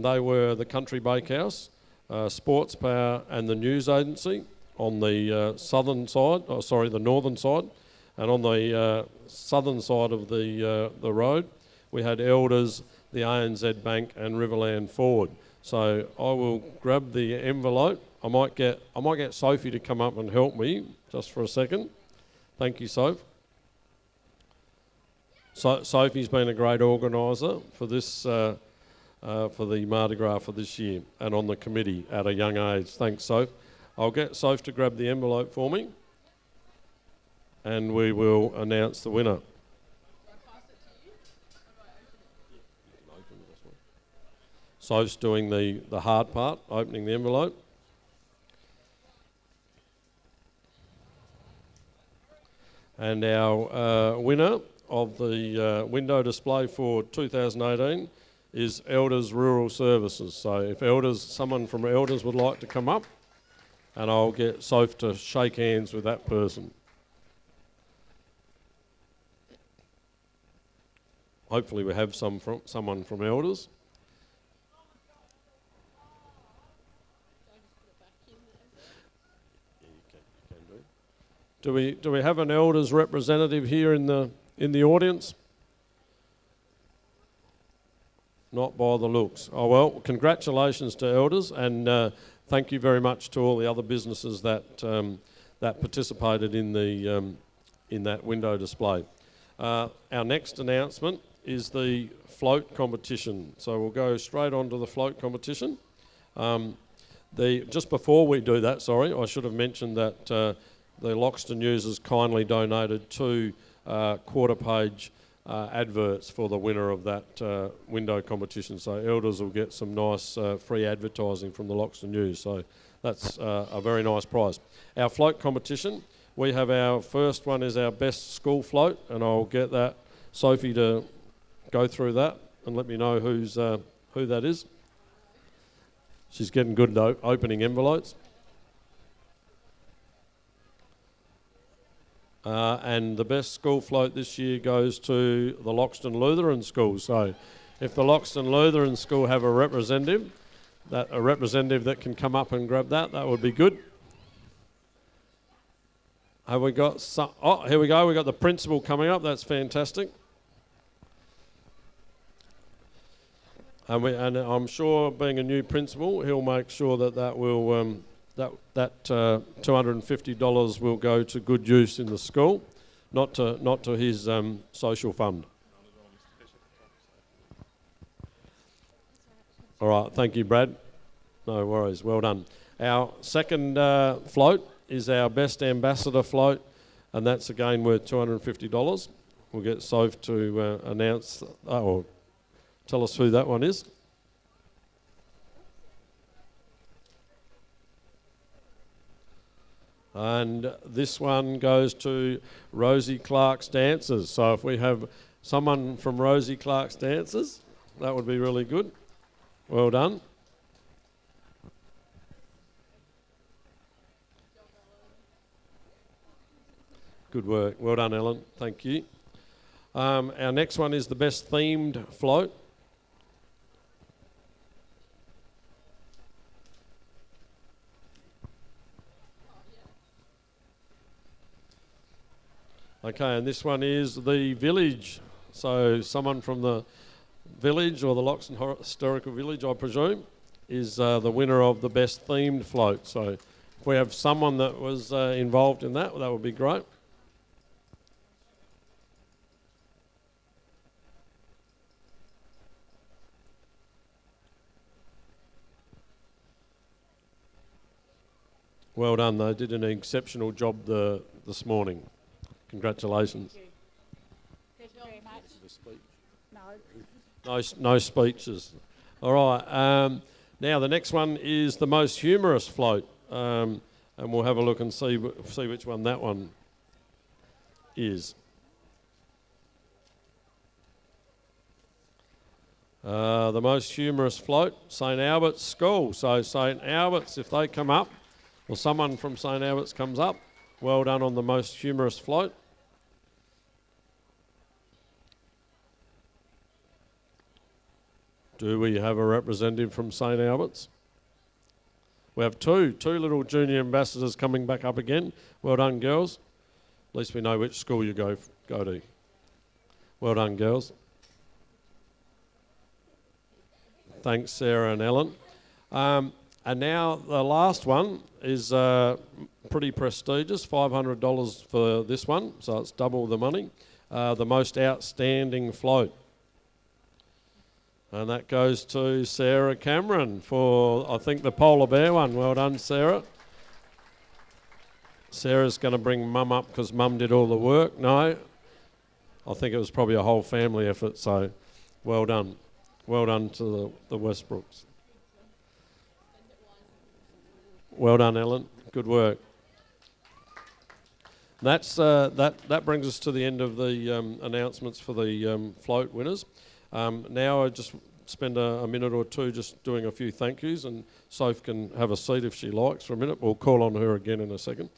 and they were the Country Bakehouse, Sports Power and the News Agency on the the northern side, and on the southern side of the road we had Elders, the ANZ Bank and Riverland Ford. So I will grab the envelope. I might get Sophie to come up and help me just for a second. Thank you, Soph. So Sophie's been a great organiser for this for the Mardi Gras for this year and on the committee at a young age. Thanks, Soph. I'll get Soph to grab the envelope for me and we will announce the winner. Soph's doing the hard part, opening the envelope. And our winner of the window display for 2018 is Elders Rural Services. So if someone from Elders would like to come up, and I'll get Soph to shake hands with that person. Hopefully we have someone from Elders. Do we have an Elders representative here in the audience? Not by the looks. Oh well, congratulations to Elders, and thank you very much to all the other businesses that participated in that window display. Our next announcement is the float competition. So we'll go straight on to the float competition. Just before we do that, I should have mentioned that the Loxton users kindly donated 2 quarter-page adverts for the winner of that window competition. So Elders will get some nice free advertising from the Loxton News. So that's a very nice prize. Our float competition, we have our first one is our best school float, and I'll get that Sophie to go through that and let me know who that is. She's getting good at opening envelopes. And the best school float this year goes to the Loxton Lutheran School. So if the Loxton Lutheran School have a representative that can come up and grab that would be good. Have we got some? Oh, here we go. We've got the principal coming up. That's fantastic. And I'm sure, being a new principal, he'll make sure that will that $250 will go to good use in the school, not to his social fund. All right, thank you, Brad. No worries, well done. Our second float is our best ambassador float, and that's again worth $250. We'll get Soph to announce or tell us who that one is. And this one goes to Rosie Clark's Dancers. So if we have someone from Rosie Clark's Dancers, that would be really good. Well done. Good work. Well done, Ellen. Thank you. Our next one is the best themed float. Okay, and this one is the village. So someone from the village, or the Loxton Historical Village, I presume, is the winner of the best themed float. So if we have someone that was involved in that would be great. Well done, they did an exceptional job this morning. Congratulations. Thank you very much. No speeches. All right. Now the next one is the most humorous float, and we'll have a look and see which one that one is. The most humorous float, St Albert's School. So St Albert's, if they come up, or someone from St Albert's comes up, well done on the most humorous float. Do we have a representative from St Albert's? We have two little junior ambassadors coming back up again. Well done, girls. At least we know which school you go to. Well done, girls. Thanks, Sarah and Ellen. And now the last one is pretty prestigious, $500 for this one, so it's double the money. The most outstanding float. And that goes to Sarah Cameron for, I think, the polar bear one. Well done, Sarah. Sarah's going to bring Mum up because Mum did all the work. No, I think it was probably a whole family effort, so well done. Well done to the Westbrooks. Well done, Ellen. Good work. That brings us to the end of the announcements for the float winners. Now I just spend a minute or two just doing a few thank yous, and Soph can have a seat if she likes for a minute. We'll call on her again in a second.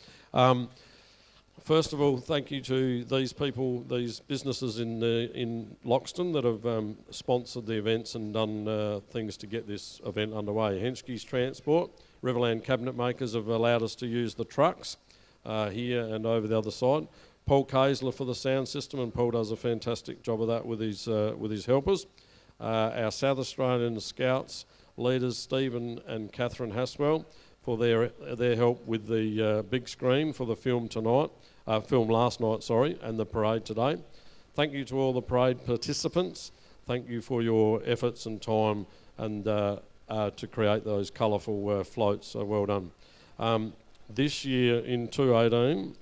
First of all, thank you to these people, these businesses in Loxton that have sponsored the events and done things to get this event underway. Henschke's Transport, Riverland Cabinet Makers have allowed us to use the trucks here and over the other side. Paul Kaisler for the sound system, and Paul does a fantastic job of that with his helpers. Our South Australian Scouts leaders, Stephen and Catherine Haswell, for their help with the big screen for the film last night, and the parade today. Thank you to all the parade participants. Thank you for your efforts and time and to create those colourful floats. So well done. This year in 2018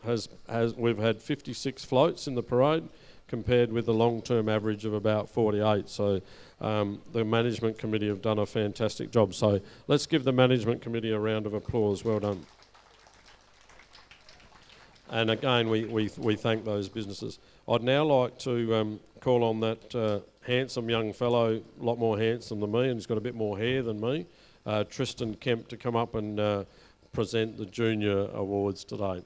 we've had 56 floats in the parade, compared with the long-term average of about 48. So the management committee have done a fantastic job. So let's give the management committee a round of applause. Well done. And again, we thank those businesses. I'd now like to call on that handsome young fellow, a lot more handsome than me, and he's got a bit more hair than me, Tristan Kemp, to come up and present the junior awards today.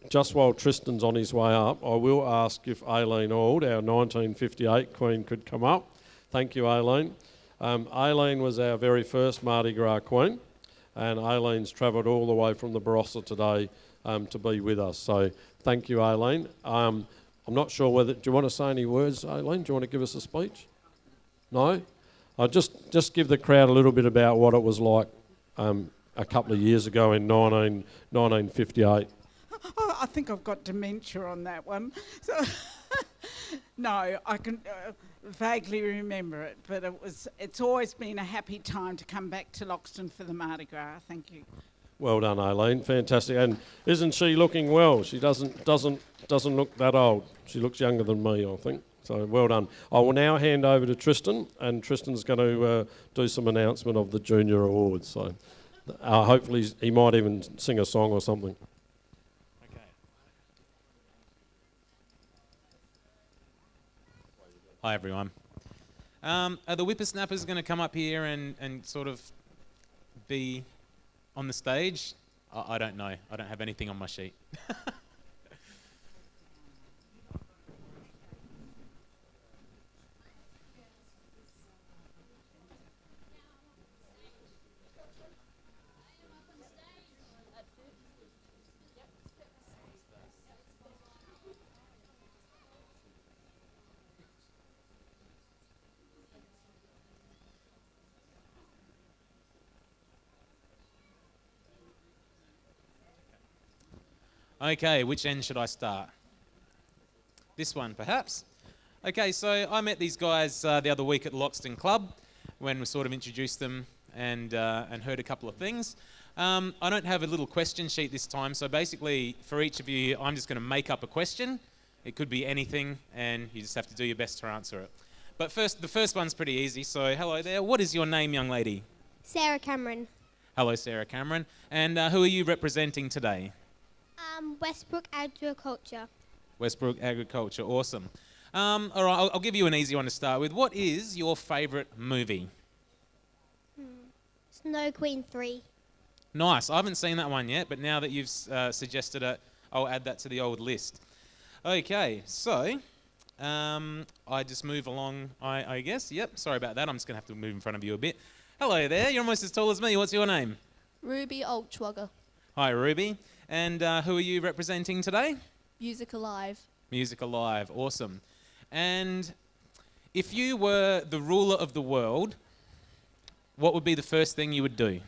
Just while Tristan's on his way up, I will ask if Aileen Auld, our 1958 Queen, could come up. Thank you, Aileen. Aileen was our very first Mardi Gras Queen, and Aileen's travelled all the way from the Barossa today to be with us. So thank you, Aileen. I'm not sure whether, do you want to say any words, Aileen? Do you want to give us a speech? No? I'll just give the crowd a little bit about what it was like a couple of years ago in 1958. Oh, I think I've got dementia on that one. So no, I can vaguely remember it, but it's always been a happy time to come back to Loxton for the Mardi Gras. Thank you. Well done, Aileen. Fantastic. And isn't she looking well? She doesn't look that old. She looks younger than me, I think. So well done. I will now hand over to Tristan, and Tristan's going to do some announcement of the junior awards. So hopefully he might even sing a song or something. Okay. Hi, everyone. Are the whippersnappers going to come up here and sort of be on the stage? I don't know. I don't have anything on my sheet. Okay, which end should I start? This one, perhaps? Okay, so I met these guys the other week at Loxton Club when we sort of introduced them and heard a couple of things. I don't have a little question sheet this time, so basically for each of you, I'm just going to make up a question. It could be anything, and you just have to do your best to answer it. But first, the first one's pretty easy, so hello there. What is your name, young lady? Sarah Cameron. Hello, Sarah Cameron. And who are you representing today? Westbrook Agriculture. Westbrook Agriculture, awesome. All right, I'll give you an easy one to start with. What is your favourite movie? Snow Queen 3. Nice. I haven't seen that one yet, but now that you've suggested it, I'll add that to the old list. Okay, so I just move along, I guess. Yep, sorry about that. I'm just going to have to move in front of you a bit. Hello there, you're almost as tall as me. What's your name? Ruby Altschwager. Hi, Ruby. And who are you representing today? Music Alive. Music Alive, awesome. And if you were the ruler of the world, what would be the first thing you would do?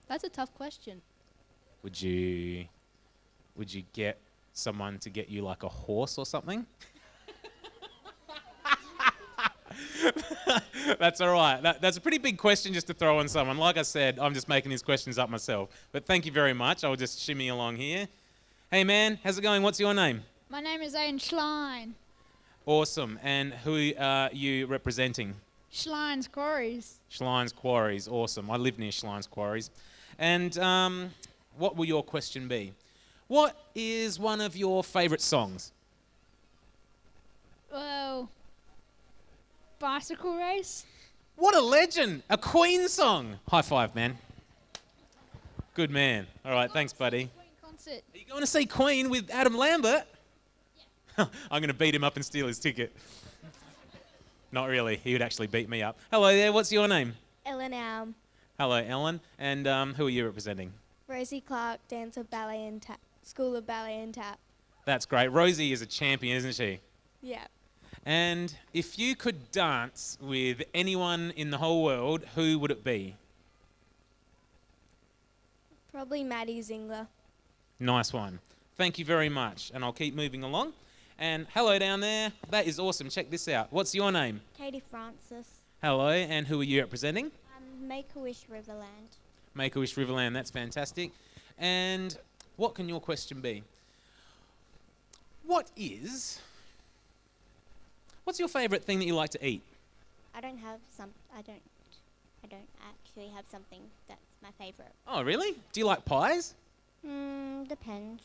That's a tough question. Would you get someone to get you like a horse or something? That's all right. That's a pretty big question just to throw on someone. Like I said, I'm just making these questions up myself. But thank you very much. I'll just shimmy along here. Hey man, how's it going? What's your name? My name is Ian Schlein. Awesome. And who are you representing? Schlein's Quarries. Schlein's Quarries. Awesome. I live near Schlein's Quarries. And what will your question be? What is one of your favourite songs? Well, Bicycle Race. What a legend! A Queen song. High five, man. Good man. All right, thanks, buddy. Queen concert. Are you going to see Queen with Adam Lambert? Yeah. I'm going to beat him up and steal his ticket. Not really. He would actually beat me up. Hello there. What's your name? Ellen Hello, Ellen. And who are you representing? Rosie Clark, Dance of Ballet and Tap, School of Ballet and Tap. That's great. Rosie is a champion, isn't she? Yeah. And if you could dance with anyone in the whole world, who would it be? Probably Maddie Zingler. Nice one. Thank you very much. And I'll keep moving along. And hello down there. That is awesome. Check this out. What's your name? Katie Francis. Hello. And who are you representing? Make-A-Wish Riverland. Make-A-Wish Riverland. That's fantastic. And what can your question be? What's your favourite thing that you like to eat? I don't actually have something that's my favourite. Oh, really? Do you like pies? Depends.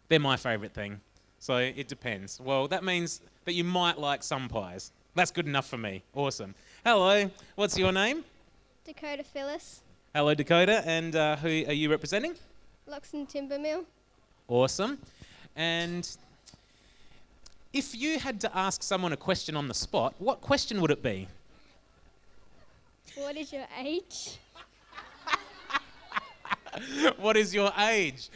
They're my favourite thing. So it depends. Well, that means that you might like some pies. That's good enough for me. Awesome. Hello. What's your name? Dakota Phyllis. Hello, Dakota. And who are you representing? Loxton Timber Mill. Awesome. And if you had to ask someone a question on the spot, what question would it be? What is your age? What is your age?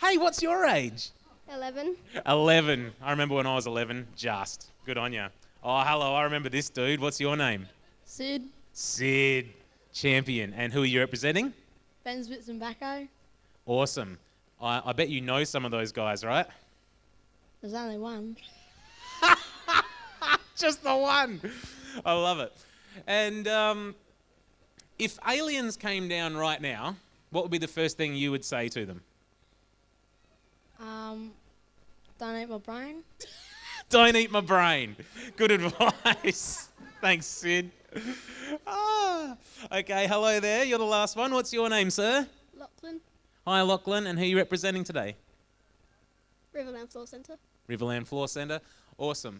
Hey, what's your age? 11. 11. I remember when I was 11. Just. Good on ya. Oh, hello. I remember this dude. What's your name? Sid. Sid. Champion. And who are you representing? Ben's Bits and Bacco. Awesome. I bet you know some of those guys, right? There's only one. Just the one. I love it. And if aliens came down right now, what would be the first thing you would say to them? Don't eat my brain. Don't eat my brain. Good advice. Thanks, Sid. Okay, hello there. You're the last one. What's your name, sir? Lachlan. Hi, Lachlan. And who are you representing today? Riverland Floor Centre. Riverland Floor Centre. Awesome.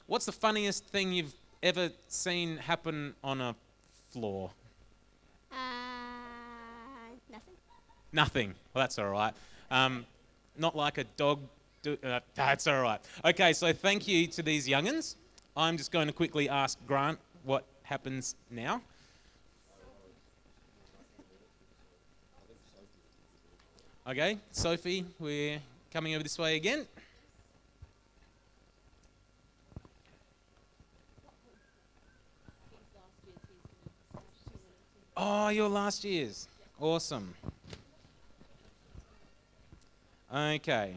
What's the funniest thing you've ever seen happen on a floor? Nothing. Nothing. Well, that's all right. Not like a dog. That's all right. Okay, so thank you to these young'uns. I'm just going to quickly ask Grant what happens now. Okay, Sophie, we're coming over this way again. Oh, your last year's. Awesome. Okay.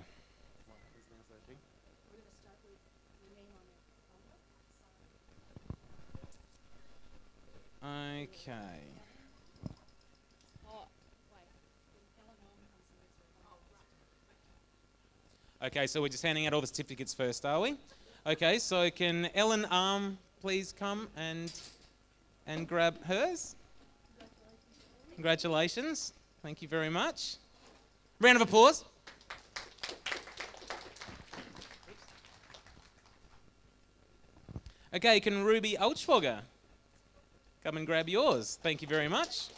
Okay. Okay, so we're just handing out all the certificates first, are we? Okay, so can Ellen please come and grab hers? Congratulations. Thank you very much. Round of applause. Okay, can Ruby Altschwager come and grab yours? Thank you very much.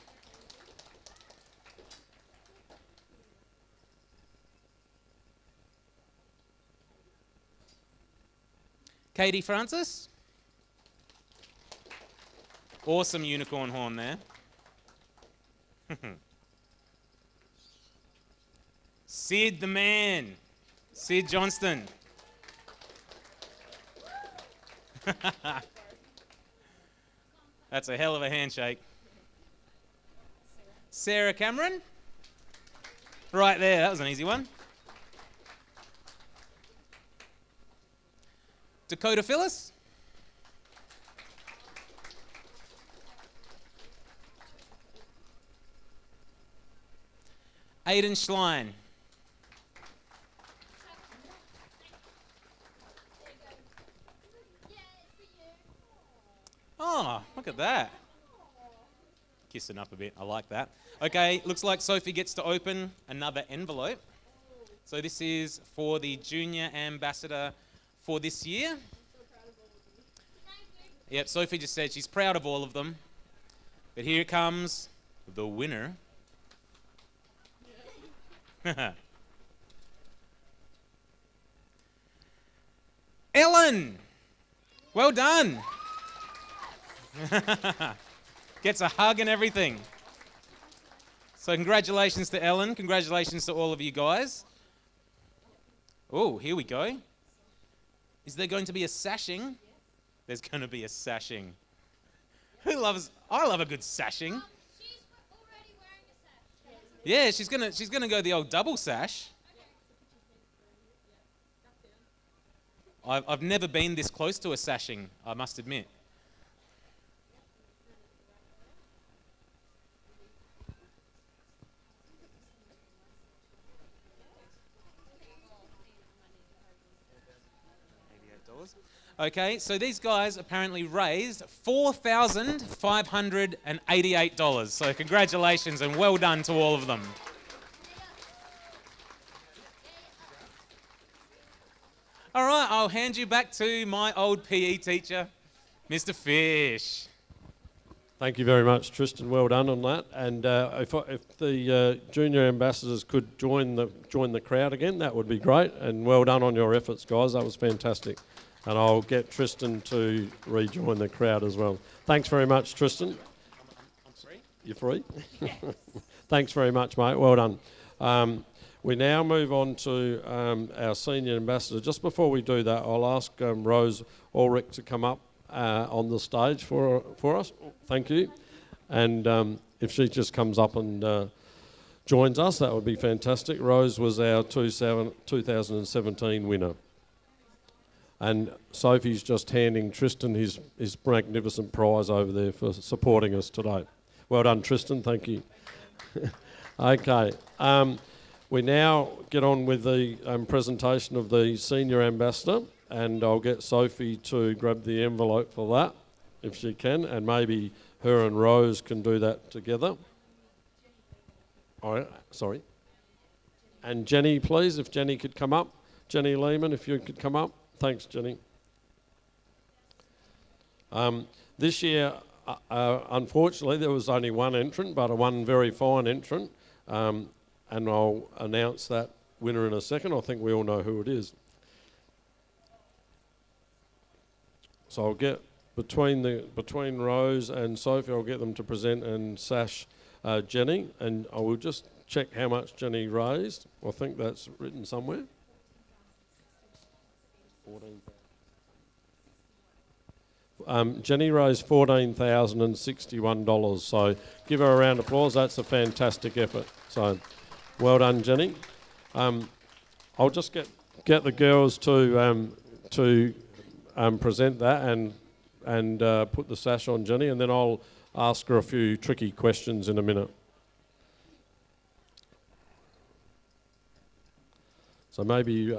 Katie Francis. Awesome unicorn horn there. Sid the man. Sid Johnston. That's a hell of a handshake. Sarah Cameron. Right there, that was an easy one. Dakota Phyllis. Aiden Schlein. Oh, look at that. Kissing up a bit, I like that. Okay, looks like Sophie gets to open another envelope. So this is for the junior ambassador for this year. Yep, Sophie just said she's proud of all of them. But here comes the winner. Ellen! Well done! Gets a hug and everything. So congratulations to Ellen. Congratulations to all of you guys. Oh, here we go. Is there going to be a sashing? There's going to be a sashing. I love a good sashing. She's already wearing a sash. Yeah, she's gonna go the old double sash. I've never been this close to a sashing, I must admit. $88. Okay, so these guys apparently raised $4,588. So congratulations and well done to all of them. All right, I'll hand you back to my old PE teacher, Mr. Fish. Thank you very much, Tristan. Well done on that. And if the junior ambassadors could join the crowd again, that would be great. And well done on your efforts, guys. That was fantastic. And I'll get Tristan to rejoin the crowd as well. Thanks very much, Tristan. I'm free. You're free? Thanks very much, mate. Well done. We now move on to our senior ambassador. Just before we do that, I'll ask Rose Ulrich to come up on the stage for us. Thank you. And if she just comes up and joins us, that would be fantastic. Rose was our 2017 winner. And Sophie's just handing Tristan his magnificent prize over there for supporting us today. Well done, Tristan. Thank you. Okay. We now get on with the presentation of the senior ambassador, and I'll get Sophie to grab the envelope for that, if she can, and maybe her and Rose can do that together. All right, sorry. And Jenny, please, if Jenny could come up. Jenny Lehman, if you could come up. Thanks, Jenny. This year, unfortunately, there was only one entrant, but one very fine entrant. And I'll announce that winner in a second. I think we all know who it is. So I'll get between Rose and Sophie, I'll get them to present and sash Jenny, and I will just check how much Jenny raised. I think that's written somewhere. 14. Jenny raised $14,061, so give her a round of applause. That's a fantastic effort. So, well done, Jenny. I'll just get the girls to present that and put the sash on Jenny, and then I'll ask her a few tricky questions in a minute. So maybe.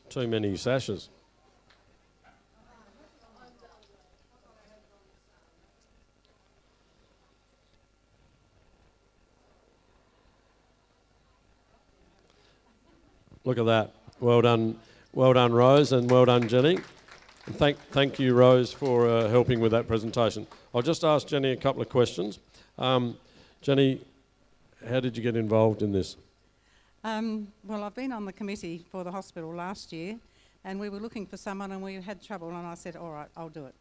Too many sashes. Look at that. Well done, Rose, and well done, Jenny. And thank you, Rose, for helping with that presentation. I'll just ask Jenny a couple of questions. Jenny, how did you get involved in this? Well, I've been on the committee for the hospital last year, and we were looking for someone, and we had trouble, and I said, all right, I'll do it.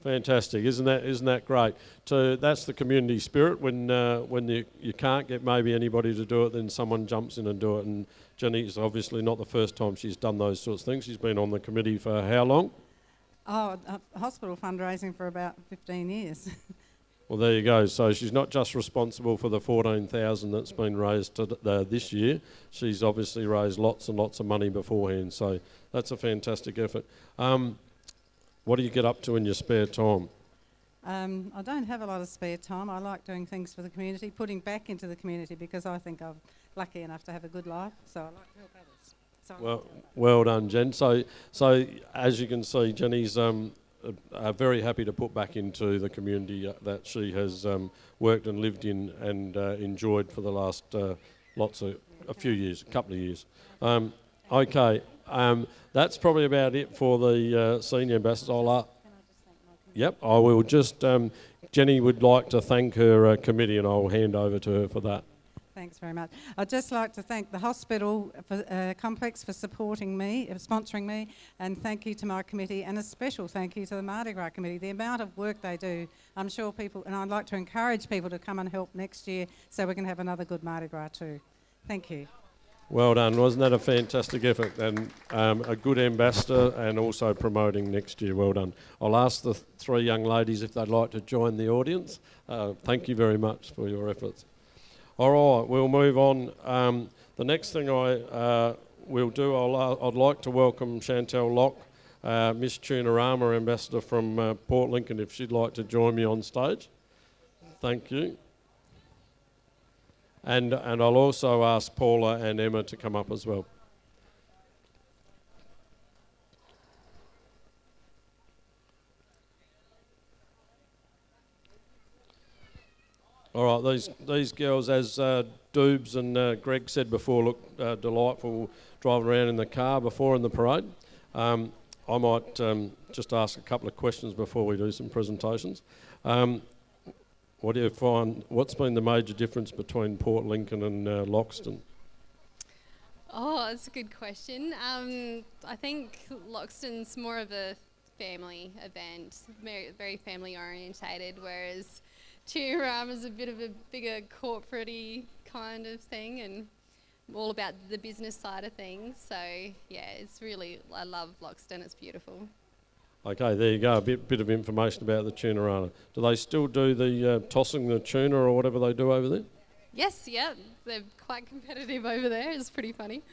Fantastic, isn't that great? So that's the community spirit. When you can't get maybe anybody to do it, then someone jumps in and do it. And Jenny's obviously not the first time she's done those sorts of things. She's been on the committee for how long? Hospital fundraising for about 15 years. Well, there you go. So she's not just responsible for the 14,000 that's been raised this year. She's obviously raised lots and lots of money beforehand. So that's a fantastic effort. What do you get up to in your spare time? I don't have a lot of spare time. I like doing things for the community, putting back into the community, because I think I'm lucky enough to have a good life, so I like to help others. So Well done, Jen. So as you can see, Jenny's very happy to put back into the community that she has worked and lived in and enjoyed for the last a few years, a couple of years. Okay. That's probably about it for the senior ambassadors. Yep, I will just... Jenny would like to thank her committee, and I'll hand over to her for that. Thanks very much. I'd just like to thank the hospital complex for supporting me, sponsoring me, and thank you to my committee, and a special thank you to the Mardi Gras committee. The amount of work they do, I'm sure people... And I'd like to encourage people to come and help next year so we can have another good Mardi Gras too. Thank you. Well done. Wasn't that a fantastic effort? And a good ambassador, and also promoting next year. Well done. I'll ask the three young ladies if they'd like to join the audience. Thank you very much for your efforts. All right, we'll move on. The next thing we'll do, I'd like to welcome Chantel Locke, Miss Tunarama ambassador from Port Lincoln, if she'd like to join me on stage. Thank you. And I'll also ask Paula and Emma to come up as well. All right, these girls, as Doobs and Greg said before, look delightful driving around in the car before in the parade. I might just ask a couple of questions before we do some presentations. What do you find? What's been the major difference between Port Lincoln and Loxton? Oh, that's a good question. I think Loxton's more of a family event, very family orientated, whereas Tunarama's a bit of a bigger corporate-y kind of thing and all about the business side of things. So yeah, I love Loxton, it's beautiful. Okay, there you go, a bit of information about the Tunarama. Do they still do the tossing the tuna or whatever they do over there? Yes, yeah, they're quite competitive over there. It's pretty funny.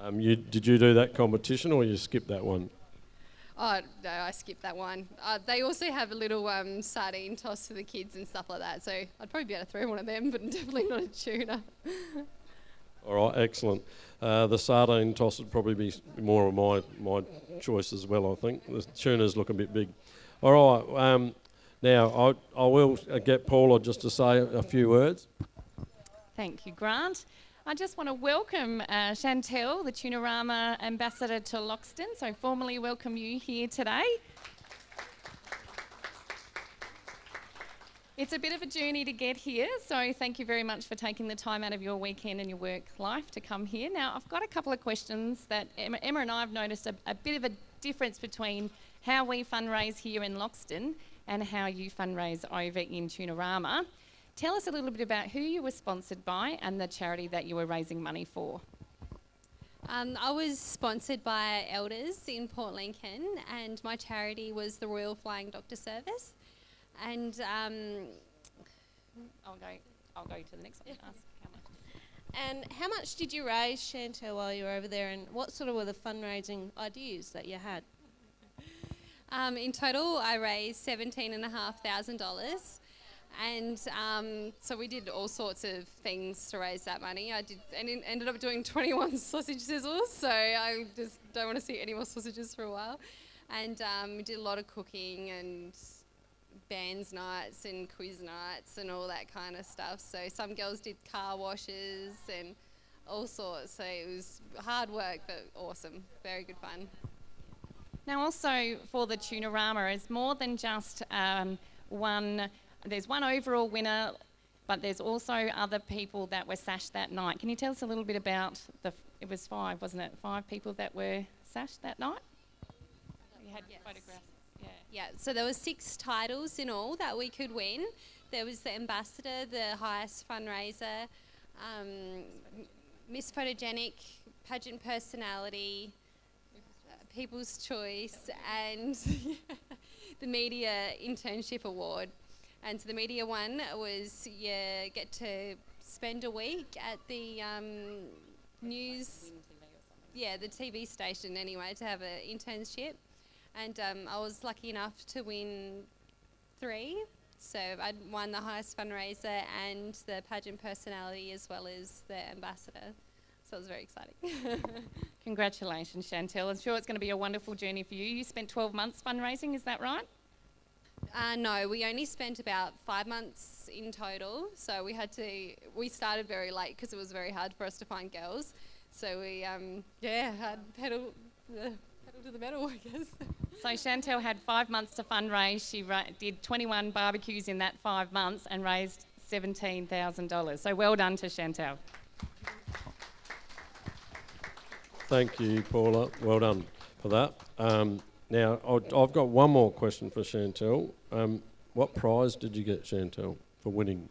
Did you do that competition or you skipped that one? Oh, no, I skipped that one. They also have a little sardine toss for the kids and stuff like that, so I'd probably be able to throw one of them, but definitely not a tuna. All right, excellent. The sardine toss would probably be more of my choice as well, I think. The tunas look a bit big. All right, now I will get Paula just to say a few words. Thank you, Grant. I just want to welcome Chantel, the Tunarama ambassador to Loxton, so formally welcome you here today. It's a bit of a journey to get here, so thank you very much for taking the time out of your weekend and your work life to come here. Now, I've got a couple of questions that Emma and I have noticed a bit of a difference between how we fundraise here in Loxton and how you fundraise over in Tunarama. Tell us a little bit about who you were sponsored by and the charity that you were raising money for. I was sponsored by Elders in Port Lincoln, and my charity was the Royal Flying Doctor Service. And I'll go to the next one and ask how much. And how much did you raise, Chantel, while you were over there, and what sort of were the fundraising ideas that you had? In total, I raised $17,500. And so we did all sorts of things to raise that money. I did, and ended up doing 21 sausage sizzles, so I just don't want to see any more sausages for a while. And we did a lot of cooking and bands nights and quiz nights and all that kind of stuff. So some girls did car washes, and all sorts. So it was hard work, but awesome. Very good fun. Now, also for the Tunarama, it's more than just one. There's one overall winner, but there's also other people that were sashed that night. Can you tell us a little bit about it was 5, wasn't it? 5 people that were sashed that night? You had photographs. Yeah, so there were 6 titles in all that we could win. There was the ambassador, the highest fundraiser, Miss Photogenic, pageant personality, People's Choice, and the media internship award. And so the media one was you get to spend a week at the news, the TV station anyway, to have an internship. And I was lucky enough to win 3. So I won the highest fundraiser and the pageant personality as well as the ambassador. So it was very exciting. Congratulations, Chantel. I'm sure it's going to be a wonderful journey for you. You spent 12 months fundraising, is that right? No, we only spent about 5 months in total. So we started very late because it was very hard for us to find girls. So we, had pedal to the metal, I guess. So Chantel had 5 months to fundraise. She did 21 barbecues in that 5 months and raised $17,000. So well done to Chantel. Thank you, Paula. Well done for that. Now, I've got one more question for Chantel. What prize did you get, Chantel, for winning?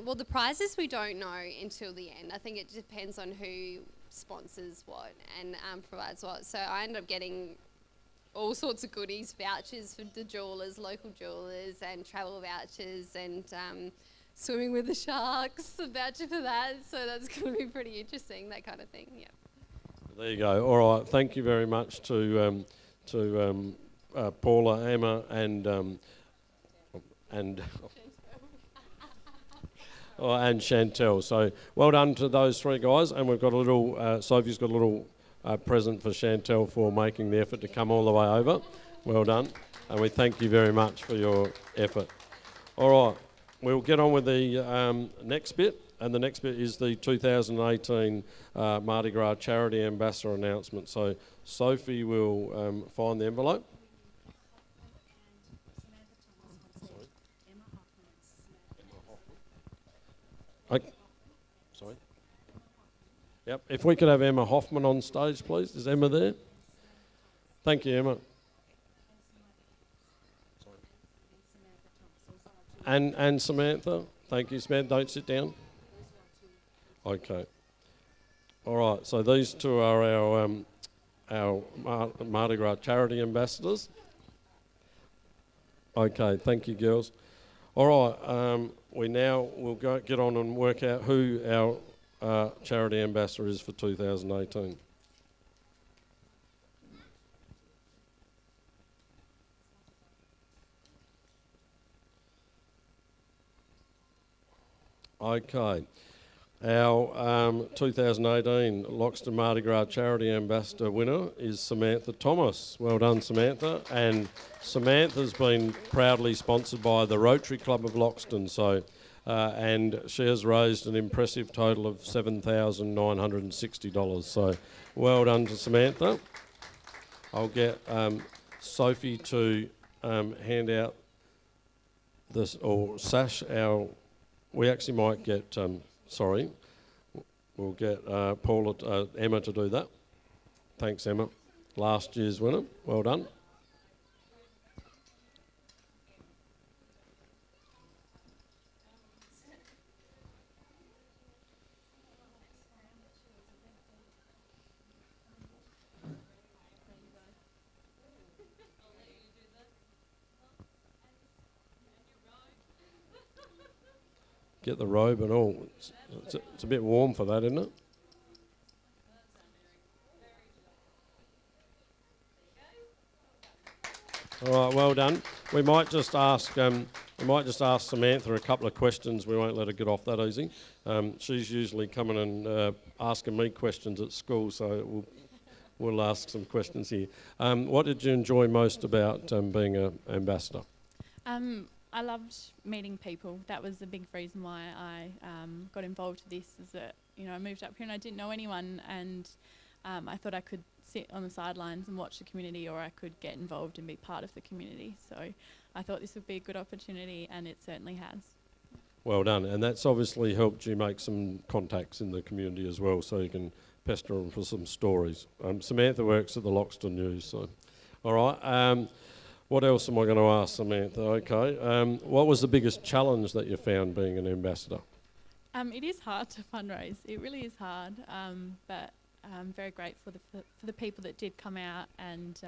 Well, the prizes we don't know until the end. I think it depends on who sponsors what and provides what. So I ended up getting all sorts of goodies, vouchers for the jewellers, local jewellers, and travel vouchers, and swimming with the sharks, a voucher for that. So that's going to be pretty interesting, that kind of thing, yeah. There you go. All right. Thank you very much to Paula, Emma, and Chantel. So well done to those 3 guys. And we've got a little. Sophie's got a little present for Chantel for making the effort to come all the way over. Well done. And we thank you very much for your effort. All right. We'll get on with the next bit. And the next bit is the 2018 Mardi Gras Charity Ambassador announcement. So Sophie will find the envelope. Okay. Sorry. Yep. If we could have Emma Hoffman on stage, please. Is Emma there? Thank you, Emma. And Samantha. Thank you, Samantha. Don't sit down. Okay. All right. So these 2 are our Mardi Gras charity ambassadors. Okay. Thank you, girls. All right. We now will get on and work out who our charity ambassador is for 2018. Okay. Our 2018 Loxton Mardi Gras Charity Ambassador winner is Samantha Thomas. Well done, Samantha. And Samantha's been proudly sponsored by the Rotary Club of Loxton. So, and she has raised an impressive total of $7,960. So, well done to Samantha. I'll get Sophie to hand out this, or sash our. We actually might get. We'll get Emma to do that. Thanks, Emma. Last year's winner. Well done. Get the robe and all. It's a bit warm for that, isn't it? All right, well done. We might just ask Samantha a couple of questions. We won't let her get off that easy. She's usually coming and asking me questions at school, so we'll ask some questions here. What did you enjoy most about being an ambassador? I loved meeting people. That was a big reason why I got involved with this, is that, you know, I moved up here and I didn't know anyone, and I thought I could sit on the sidelines and watch the community, or I could get involved and be part of the community. So I thought this would be a good opportunity, and it certainly has. Well done. And that's obviously helped you make some contacts in the community as well, so you can pester them for some stories. Samantha works at the Loxton News, so. All right. What else am I going to ask, Samantha? Okay. What was the biggest challenge that you found being an ambassador? It is hard to fundraise. It really is hard, but I'm very grateful for the people that did come out and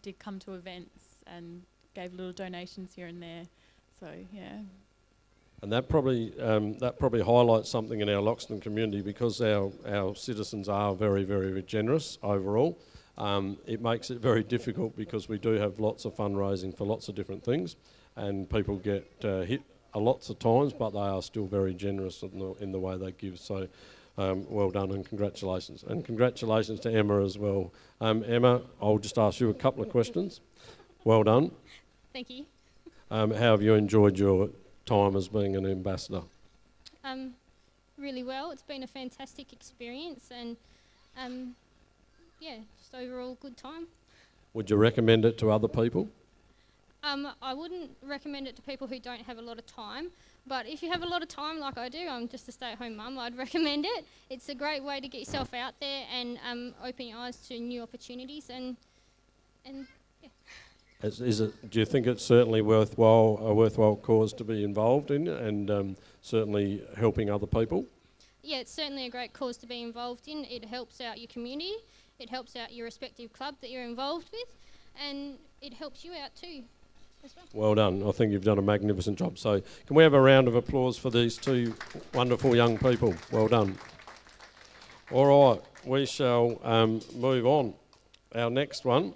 did come to events and gave little donations here and there. So, yeah. And that probably highlights something in our Loxton community, because our citizens are very, very generous overall. It makes it very difficult, because we do have lots of fundraising for lots of different things, and people get hit lots of times, but they are still very generous in the way they give. So well done and congratulations. And congratulations to Emma as well. Emma, I'll just ask you a couple of questions. Well done. Thank you. How have you enjoyed your time as being an ambassador? Really well. It's been a fantastic experience, and yeah, just overall good time. Would you recommend it to other people? I wouldn't recommend it to people who don't have a lot of time, but if you have a lot of time like I do, I'm just a stay-at-home mum, I'd recommend it. It's a great way to get yourself out there and open your eyes to new opportunities, and yeah. Do you think it's certainly a worthwhile cause to be involved in, and certainly helping other people? Yeah, it's certainly a great cause to be involved in. It helps out your community, it helps out your respective club that you're involved with, and it helps you out too as well. Well done. I think you've done a magnificent job. So can we have a round of applause for these two wonderful young people? Well done. All right, we shall move on. Our next one,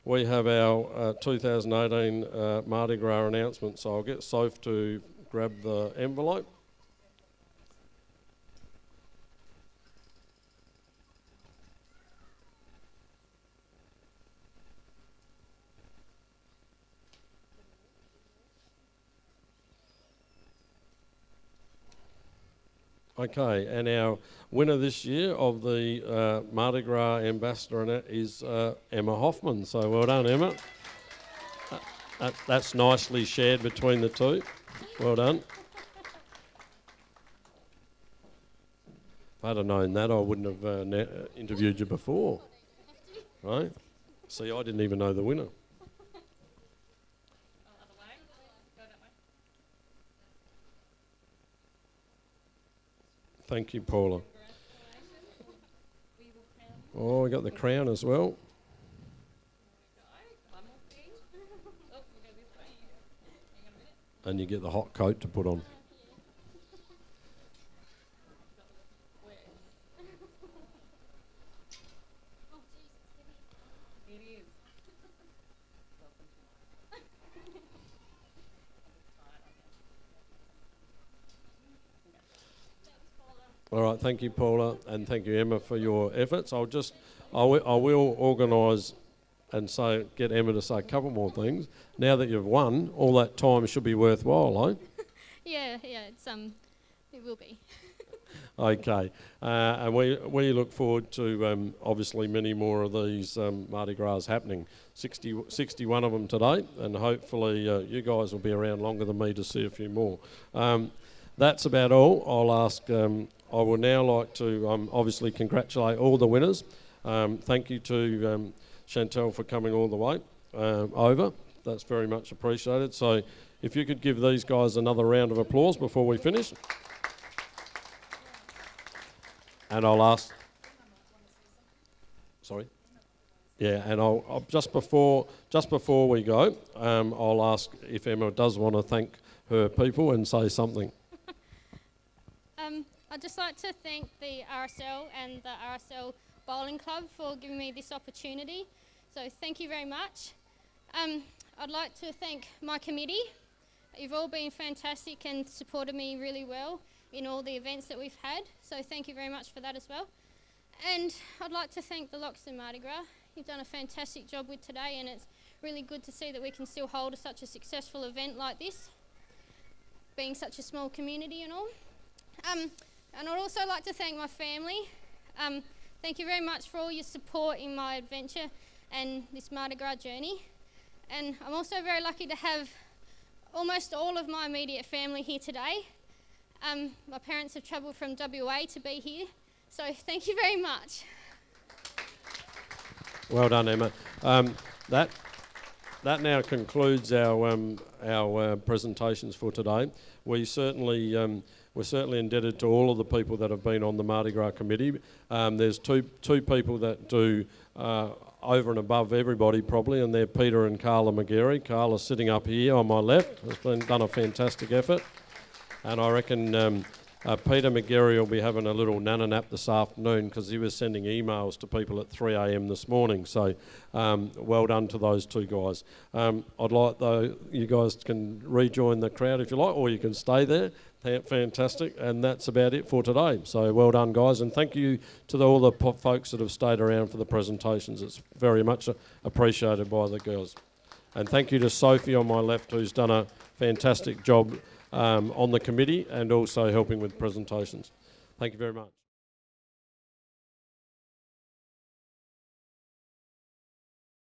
we have our 2018 Mardi Gras announcement. So I'll get Soph to grab the envelope. Okay, and our winner this year of the Mardi Gras Ambassador is Emma Hoffman. So well done, Emma. That's nicely shared between the two. Well done. If I'd have known that, I wouldn't have interviewed you before. Right? See, I didn't even know the winner. Thank you, Paula. Oh, we got the crown as well. And you get the hot coat to put on. All right, thank you, Paula, and thank you, Emma, for your efforts. I will organise and get Emma to say a couple more things. Now that you've won, all that time should be worthwhile, eh? Yeah, it's it will be. Okay, and we look forward to obviously many more of these Mardi Gras happening. 61 of them today, and hopefully you guys will be around longer than me to see a few more. That's about all. I would now like to obviously congratulate all the winners. Thank you to Chantel for coming all the way over. That's very much appreciated. So if you could give these guys another round of applause before we finish. And I'll ask... Sorry? Yeah, and I'll just before we go, I'll ask if Emma does want to thank her people and say something. I'd just like to thank the RSL and the RSL Bowling Club for giving me this opportunity. So thank you very much. I'd like to thank my committee. You've all been fantastic and supported me really well in all the events that we've had. So thank you very much for that as well. And I'd like to thank the Loxton Mardi Gras. You've done a fantastic job with today, and it's really good to see that we can still hold such a successful event like this, being such a small community and all. And I'd also like to thank my family. Thank you very much for all your support in my adventure and this Mardi Gras journey. And I'm also very lucky to have almost all of my immediate family here today. My parents have travelled from WA to be here, so thank you very much. Well done, Emma. That now concludes our presentations for today. We're certainly indebted to all of the people that have been on the Mardi Gras committee. There's two people that do over and above everybody probably, and they're Peter and Carla McGarry. Carla's sitting up here on my left, has done a fantastic effort, and I reckon Peter McGarry will be having a little nana nap this afternoon because he was sending emails to people at 3 a.m. this morning. So well done to those two guys. I'd like, though, you guys can rejoin the crowd if you like, or you can stay there. Fantastic. And that's about it for today. So well done, guys. And thank you to all the folks that have stayed around for the presentations. It's very much appreciated by the girls. And thank you to Sophie on my left, who's done a fantastic job on the committee and also helping with presentations. Thank you very much.